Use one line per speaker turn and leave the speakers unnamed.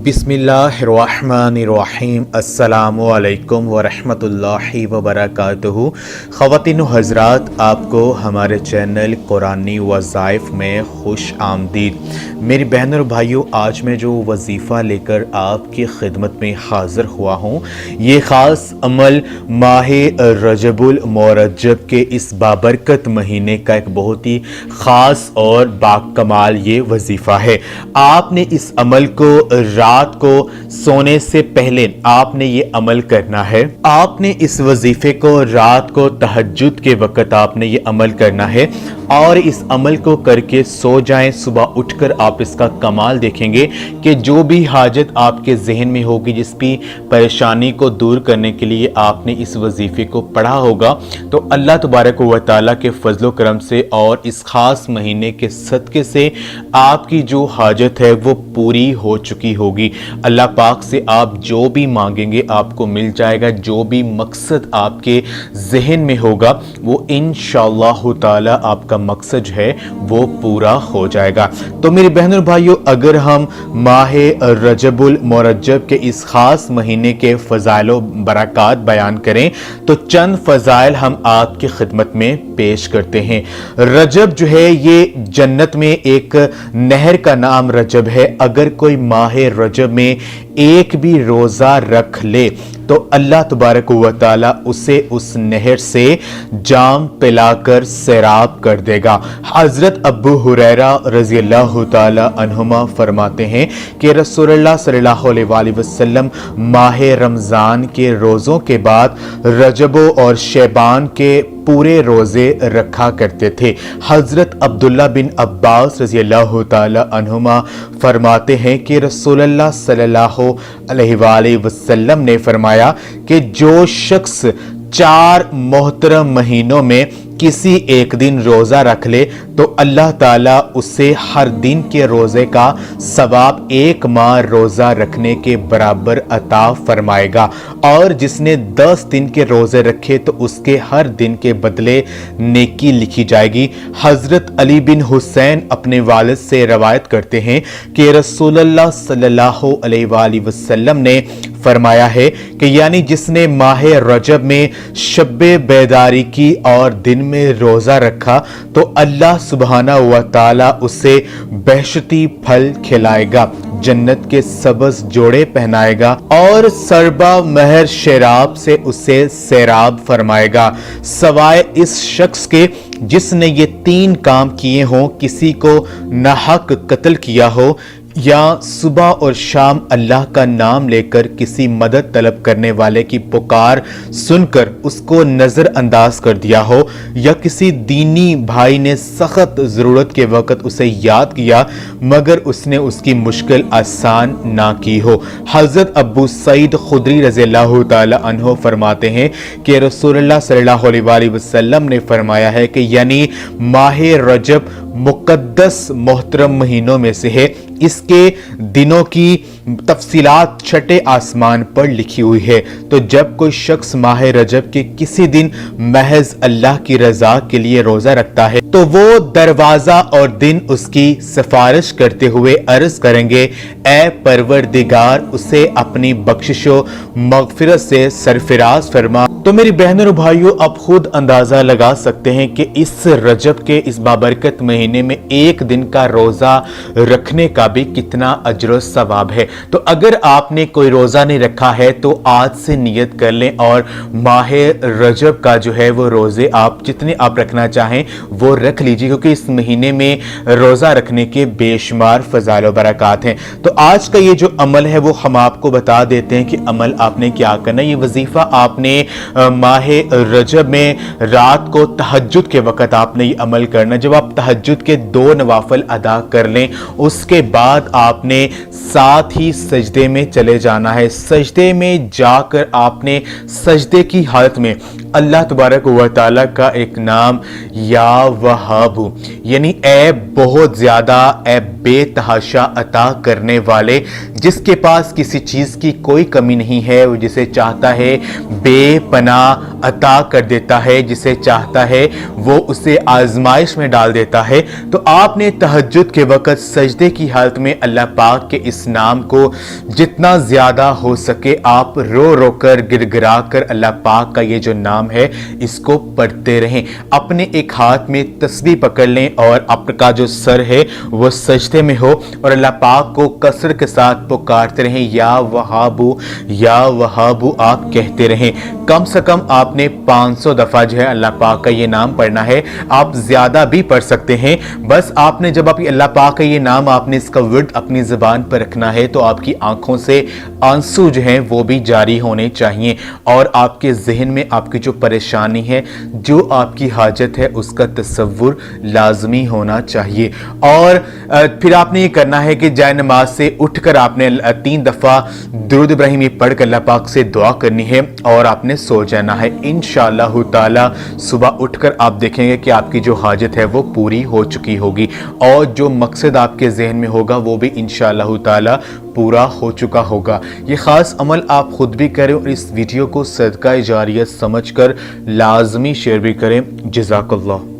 बिस्मिल्लाहिर्रहमानिर्रहीम अस्सलामु अलैकुम वरहमतुल्लाहि वबरकातुहू। ख़वातीन व हज़रात, आपको हमारे चैनल कुरानी वज़ाइफ में खुश आमदीद। मेरी बहनों और भाइयों, आज मैं जो वजीफ़ा लेकर आपकी खिदमत में हाज़िर हुआ हूँ, ये ख़ास अमल माह रजबुल मुरज्जब के इस बाबरकत महीने का एक बहुत ही ख़ास और बाकमाल ये वजीफ़ा है। आपने इस अमल को रात को सोने से पहले आपने ये अमल करना है। आपने इस वजीफे को रात को तहज्जुद के वक्त आपने ये अमल करना है और इस अमल को करके सो जाएं। सुबह उठकर आप इसका कमाल देखेंगे कि जो भी हाजत आपके जहन में होगी, जिस भी परेशानी को दूर करने के लिए आपने इस वजीफे को पढ़ा होगा, तो अल्लाह तबारक व तआला के फजलो करम से और इस खास महीने के सदके से आपकी जो हाजत है वो पूरी हो चुकी होगी। अल्लाह पाक से आप जो भी मांगेंगे आपको मिल जाएगा। जो भी मकसद आपके जहन में होगा वो इंशाअल्लाह ताला आपका मकसद है वो पूरा हो जाएगा। तो मेरी बहनों और भाइयों, अगर हम माह रजबुल मुरज्जब के इस खास महीने के फ़ज़ाइल व बरक़ात बयान करें तो चंद फ़ज़ाइल हम आपकी खिदमत में पेश करते हैं। रजब जो है ये जन्नत में एक नहर का नाम रजब है। अगर कोई माह रजब में एक भी रोज़ा रख ले तो अल्लाह तबारक व तआला उसे उस नहर से जाम पिलाकर सैराब कर देगा। हज़रत अबू हुरैरा रज़ी अल्लाह तआला अन्हुमा फरमाते हैं कि रसूलुल्लाह सल्लल्लाहु अलैहि वसल्लम माह रमज़ान के रोज़ों के बाद रजबो और शैबान के पूरे रोज़े रखा करते थे। हज़रत अब्दुल्ला बिन अब्बास रज़ी अल्लाह तआला अन्हुमा फरमाते हैं कि रसूलुल्लाह सल्लल्लाहु अलैहि वसल्लम ने फरमाया कि जो शख्स 4 मोहतरम महीनों में किसी एक दिन रोज़ा रख ले तो अल्लाह ताला उसे हर दिन के रोज़े का सवाब 1 माह रोज़ा रखने के बराबर अता फरमाएगा। और जिसने 10 दिन के रोज़े रखे तो उसके हर दिन के बदले नेकी लिखी जाएगी। हज़रत अली बिन हुसैन अपने वालिद से रवायत करते हैं कि रसूलुल्लाह सल्लल्लाहु अलैहि वसल्लम ने फरमाया है कि यानी जिसने माह रजब में शब्बे बेदारी की और दिन में रोज़ा रखा तो अल्लाह सुब्हाना व तआला उसे बहशती फल खिलाएगा, जन्नत के सबज जोड़े पहनाएगा और सरबा महर शराब से उसे सैराब फरमाएगा, सवाए इस शख्स के जिसने ये 3 काम किए हों, किसी को नाहक कत्ल किया हो या सुबह और शाम अल्लाह का नाम लेकर किसी मदद तलब करने वाले की पुकार सुनकर उसको नज़रअंदाज कर दिया हो, या किसी दीनी भाई ने सख्त ज़रूरत के वक़्त उसे याद किया मगर उसने उसकी मुश्किल आसान ना की हो। हज़रत अबू सईद खुदरी रज़ियल्लाहु ताला अन्हु फरमाते हैं कि रसूलुल्लाह सल्लल्लाहु अलैहि वसल्लम ने फरमाया है कि यानी माह रजब मुक़द्दस मोहतरम महीनों में से है। इसके दिनों की तफसीलात छठे आसमान पर लिखी हुई है। तो जब कोई शख्स माह रजब के किसी दिन महज अल्लाह की रजा के लिए रोजा रखता है तो वो दरवाजा और दिन उसकी सिफारिश करते हुए अर्ज करेंगे, ए परवरदिगार उसे अपनी बख्शिशो मगफिरत से सरफराज फरमा। तो मेरी बहनों और भाइयों, आप खुद अंदाजा लगा सकते हैं कि इस रजब के इस बाबरकत महीने में एक दिन का रोजा रखने का भी कितना अजर सवाब है। तो अगर आपने कोई रोजा नहीं रखा है तो आज से नियत कर लें और माह रजब का जो है वो रोजे आप जितने आप रखना चाहें वो रख लीजिए, क्योंकि इस महीने में रोजा रखने के बेशुमार फज़ाइल व बरक़ात हैं। तो आज का ये जो अमल है वो हम आपको बता देते हैं कि अमल आपने क्या करना है। ये वजीफा आपने माह रजब में रात को तहज्जुद के वक़्त आपने ये अमल करना। जब आप तहज्जुद के 2 नवाफिल अदा कर लें उसके बाद आपने साथ ही सजदे में चले जाना है। सजदे में जाकर आपने सजदे की हालत में अल्लाह तबारक व तआला का एक नाम या वहाबु यानी ए बहुत ज़्यादा ए बेतहाशा अता करने वाले, जिसके पास किसी चीज़ की कोई कमी नहीं है, वो जिसे चाहता है बेपनाह अता कर देता है, जिसे चाहता है वो उसे आजमाइश में डाल देता है। तो आपने तहज्जुद के वक़्त सजदे की हालत में अल्लाह पाक के इस नाम کو जितना ज़्यादा हो सके आप रो रो कर गिड़गिड़ा कर अल्लाह पाक का ये जो नाम है इसको पढ़ते रहें। अपने एक हाथ में तस्बीह पकड़ लें और आपका जो सर है वो सजदे में हो और अल्लाह पाक को कसरत के साथ पुकारते रहें, या वहाबू आप कहते रहें। कम से कम आपने 500 दफ़ा जो है अल्लाह पाक का ये नाम पढ़ना है। आप ज़्यादा भी पढ़ सकते हैं। बस आपने जब आप अल्लाह पाक का ये नाम आपने इसका विर्द अपनी ज़बान पर रखना है तो आपकी आंखों से आंसू जो हैं वो भी जारी होने चाहिए और आपके जहन में आपकी जो परेशानी है, जो आपकी हाजत है, उसका तसव्वुर लाजमी होना चाहिए। और फिर आपने ये करना है कि जाए नमाज से उठकर आपने 3 दफ़ा दुरूद इब्राहिमी पढ़ कर अल्लाह पाक से दुआ करनी है और आपने सो जाना है। इंशाअल्लाह ताला सुबह उठकर आप देखेंगे कि आपकी जो हाजत है वो पूरी हो चुकी होगी और जो मकसद आपके जहन में होगा वो भी इंशाअल्लाह ताला पूरा हो चुका होगा। ये ख़ास अमल आप खुद भी करें और इस वीडियो को सदका जारियत समझकर लाजमी शेयर भी करें। जज़ाकल्लाह।